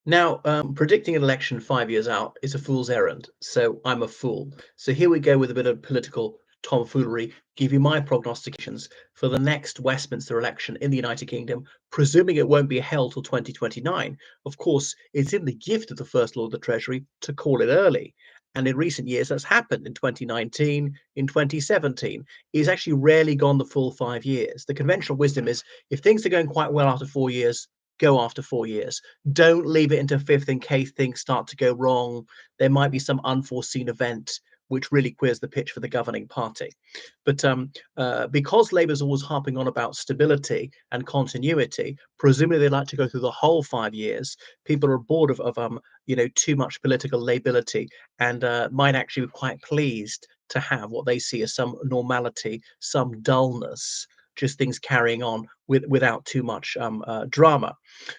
Now, predicting an election 5 years out is a fool's errand, so I'm a fool. So here we go with a bit of political tomfoolery. Give you my prognostications for the next Westminster election in the United Kingdom, presuming it won't be held till 2029. Of course, it's in the gift of the First Lord of the Treasury to call it early. And in recent years, that's happened in 2019, in 2017. It's actually rarely gone the full 5 years. The conventional wisdom is if things are going quite well after 4 years, go after 4 years. Don't leave it into fifth in case things start to go wrong. There might be some unforeseen event which really queers the pitch for the governing party. But because Labour's always harping on about stability and continuity, presumably they like to go through the whole 5 years. People are bored of too much political lability and might actually be quite pleased to have what they see as some normality, some dullness, just things carrying on without too much drama.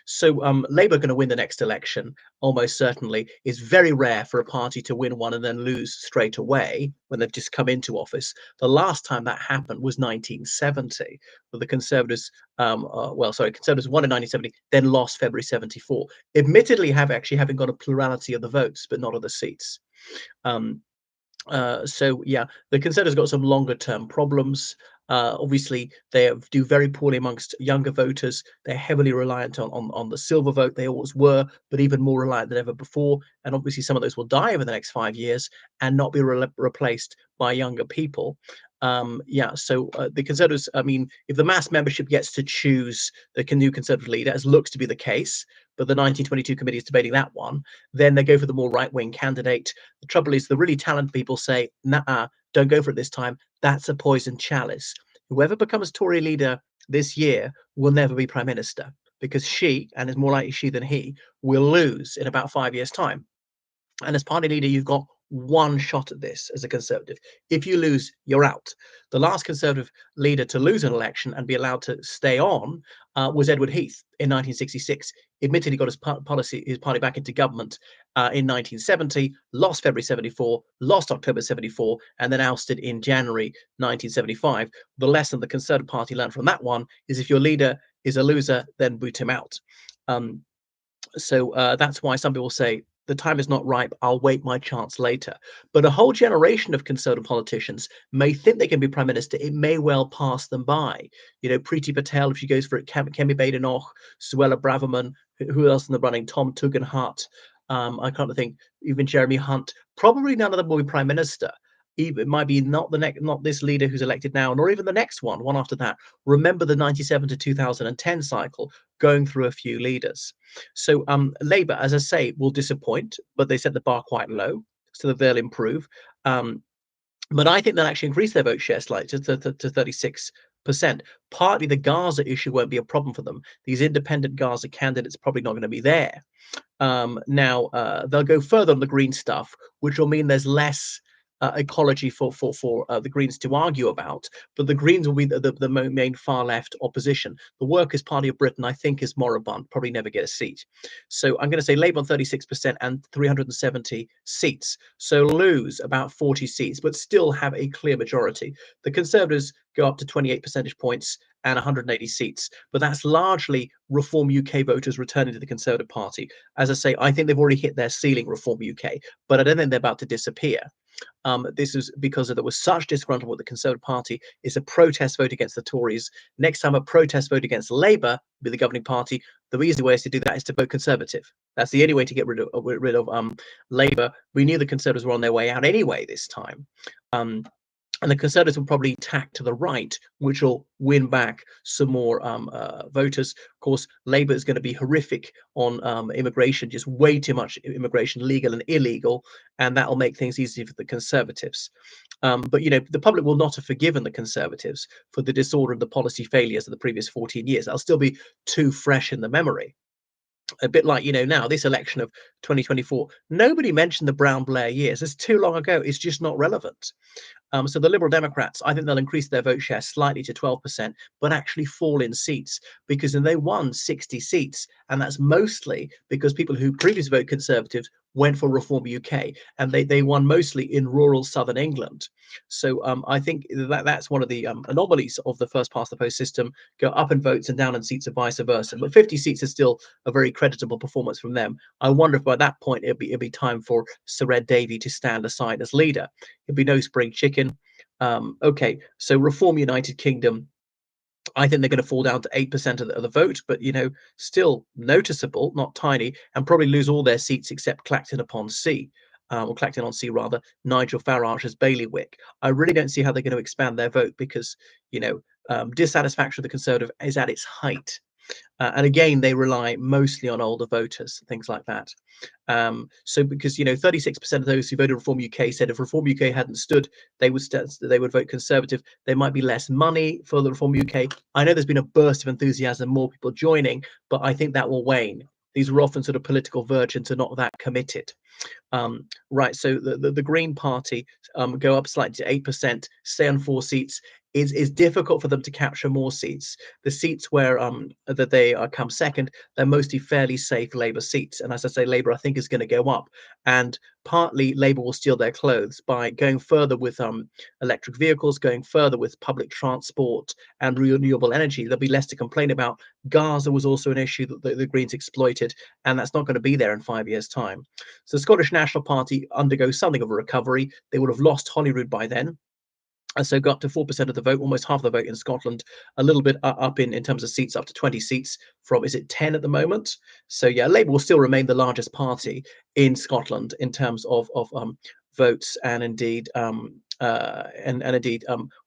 So Labour are going to win the next election, almost certainly. It's very rare for a party to win one and then lose straight away when they've just come into office. The last time that happened was 1970, where the Conservatives, Conservatives won in 1970, then lost February 74. Admittedly, having got a plurality of the votes, but not of the seats. Um, so yeah, the Conservatives got some longer term problems. Obviously, they do very poorly amongst younger voters. They're heavily reliant on the silver vote. They always were, but even more reliant than ever before. And obviously, some of those will die over the next 5 years and not be replaced by younger people. So the Conservatives, I mean, if the mass membership gets to choose the new Conservative leader, as looks to be the case, but the 1922 committee is debating that one, then they go for the more right-wing candidate. The trouble is the really talented people say, nah, don't go for it this time. That's a poisoned chalice. Whoever becomes Tory leader this year will never be prime minister because she, and it's more likely she than he, will lose in about 5 years' time. And as party leader, you've got one shot at this as a Conservative. If you lose, you're out. The last Conservative leader to lose an election and be allowed to stay on was Edward Heath in 1966. Admitted he got his party back into government in 1970, lost February 74, lost October 74, and then ousted in January 1975. The lesson the Conservative Party learned from that one is if your leader is a loser, then boot him out. So that's why some people say the time is not ripe. I'll wait my chance later. But a whole generation of Conservative politicians may think they can be prime minister. It may well pass them by. You know, Priti Patel, if she goes for it, Kemi Badenoch, Suella Braverman, who else in the running? Tom Tugendhat. I can't think. Even Jeremy Hunt. Probably none of them will be prime minister. It might be not this leader who's elected now, nor even the next one after that. Remember the 97 to 2010 cycle, going through a few leaders. So Labour, as I say, will disappoint, but they set the bar quite low, so that they'll improve. But I think they'll actually increase their vote share slightly to 36%. Partly the Gaza issue won't be a problem for them. These independent Gaza candidates are probably not going to be there. Now they'll go further on the green stuff, which will mean there's less ecology for the Greens to argue about, but the Greens will be the main far left opposition. The Workers' Party of Britain, I think, is moribund, probably never get a seat. So I'm going to say Labour on 36% and 370 seats. So lose about 40 seats, but still have a clear majority. The Conservatives go up to 28 percentage points and 180 seats, but that's largely Reform UK voters returning to the Conservative Party. As I say, I think they've already hit their ceiling, Reform UK, but I don't think they're about to disappear. This is because there was such disgruntlement with the Conservative Party. It's a protest vote against the Tories. Next time a protest vote against Labour with the governing party, the easy way to do that is to vote Conservative. That's the only way to get rid of Labour. We knew the Conservatives were on their way out anyway this time. And the Conservatives will probably tack to the right, which will win back some more voters. Of course, Labour is going to be horrific on immigration, just way too much immigration, legal and illegal, and that will make things easy for the Conservatives. But, you know, the public will not have forgiven the Conservatives for the disorder and the policy failures of the previous 14 years. That'll still be too fresh in the memory. A bit like, you know, now this election of 2024, nobody mentioned the Brown Blair years. It's too long ago. It's just not relevant. So the Liberal Democrats, I think they'll increase their vote share slightly to 12%, but actually fall in seats because then they won 60 seats. And that's mostly because people who previously voted Conservative went for Reform UK, and they won mostly in rural southern England. So I think that's one of the anomalies of the first past the post system. Go up in votes and down in seats, and vice versa. But 50 seats is still a very creditable performance from them. I wonder if by that point it'd be time for Sir Ed Davey to stand aside as leader. It'd be no spring chicken. Okay, so Reform United Kingdom, I think they're going to fall down to 8% of the vote, but still noticeable, not tiny, and probably lose all their seats except Clacton upon Sea, or Clacton on Sea rather, Nigel Farage's bailiwick. I really don't see how they're going to expand their vote because dissatisfaction with the Conservative is at its height. And again, they rely mostly on older voters, things like that. So because 36% of those who voted Reform UK said if Reform UK hadn't stood, they would vote Conservative. There might be less money for the Reform UK. I know there's been a burst of enthusiasm, more people joining, but I think that will wane. These were often sort of political virgins who are not that committed. Right, so the Green Party go up slightly to 8%, stay on 4 seats. Is difficult for them to capture more seats. The seats where that they come second, they're mostly fairly safe Labour seats. And as I say, Labour I think is going to go up, and partly Labour will steal their clothes by going further with electric vehicles, going further with public transport and renewable energy. There'll be less to complain about. Gaza was also an issue that the Greens exploited, and that's not going to be there in 5 years' time. So the Scottish National Party undergoes something of a recovery. They would have lost Holyrood by then, and so got to 4% of the vote, almost half the vote in Scotland, a little bit up in terms of seats, up to 20 seats from, is it 10 at the moment? So yeah, Labour will still remain the largest party in Scotland in terms of votes, and indeed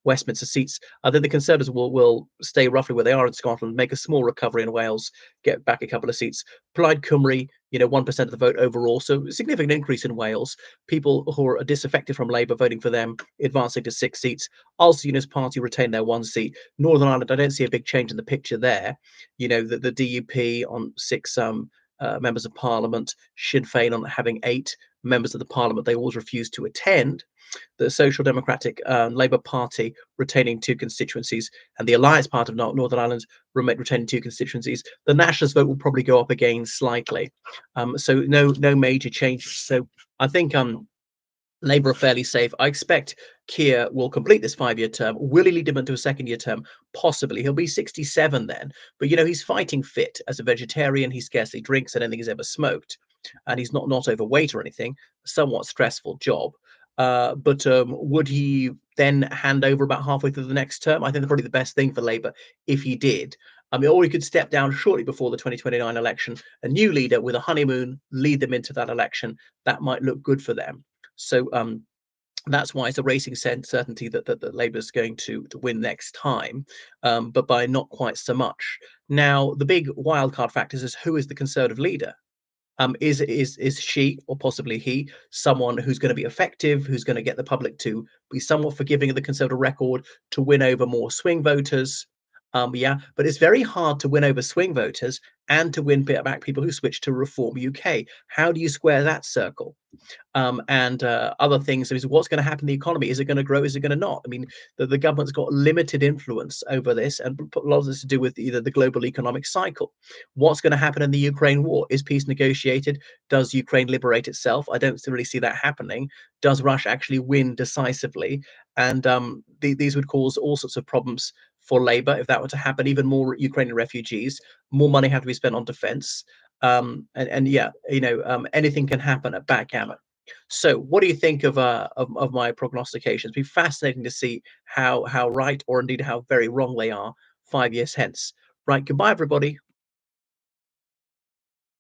Westminster seats. I think the Conservatives will stay roughly where they are in Scotland, make a small recovery in Wales, get back a couple of seats. Plaid Cymru, 1% of the vote overall, so a significant increase in Wales. People who are disaffected from Labour voting for them, advancing to 6 seats. Ulster Unionist Party retain their 1 seat. Northern Ireland, I don't see a big change in the picture there. The DUP on 6 members of Parliament, Sinn Féin on having 8 members of the Parliament they always refuse to attend. The Social Democratic Labour Party retaining 2 constituencies, and the Alliance Party of Northern Ireland retaining 2 constituencies. The Nationalist vote will probably go up again slightly. So no major changes. So I think Labour are fairly safe. I expect Keir will complete this 5-year term. Will he lead him into a second-year term? Possibly. He'll be 67 then. But he's fighting fit as a vegetarian. He scarcely drinks. I don't think he's ever smoked, and he's not overweight or anything. Somewhat stressful job. But would he then hand over about halfway through the next term? I think probably the best thing for Labour if he did. Or he could step down shortly before the 2029 election, a new leader with a honeymoon, lead them into that election. That might look good for them. So that's why it's a racing certainty that Labour is going to win next time, but by not quite so much. Now, the big wildcard factors is who is the Conservative leader. Is she, or possibly he, someone who's going to be effective, who's going to get the public to be somewhat forgiving of the Conservative record, to win over more swing voters? Yeah, but it's very hard to win over swing voters and to win back people who switch to Reform UK. How do you square that circle? And other things. What's going to happen to the economy? Is it going to grow? Is it going to not? The government's got limited influence over this, and a lot of this to do with either the global economic cycle. What's going to happen in the Ukraine war? Is peace negotiated? Does Ukraine liberate itself? I don't really see that happening. Does Russia actually win decisively? And these would cause all sorts of problems for Labour if that were to happen. Even more Ukrainian refugees, more money have to be spent on defence. And yeah, anything can happen at backgammon. So, what do you think of my prognostications? It'd be fascinating to see how right, or indeed how very wrong they are 5 years hence. Right, goodbye, everybody.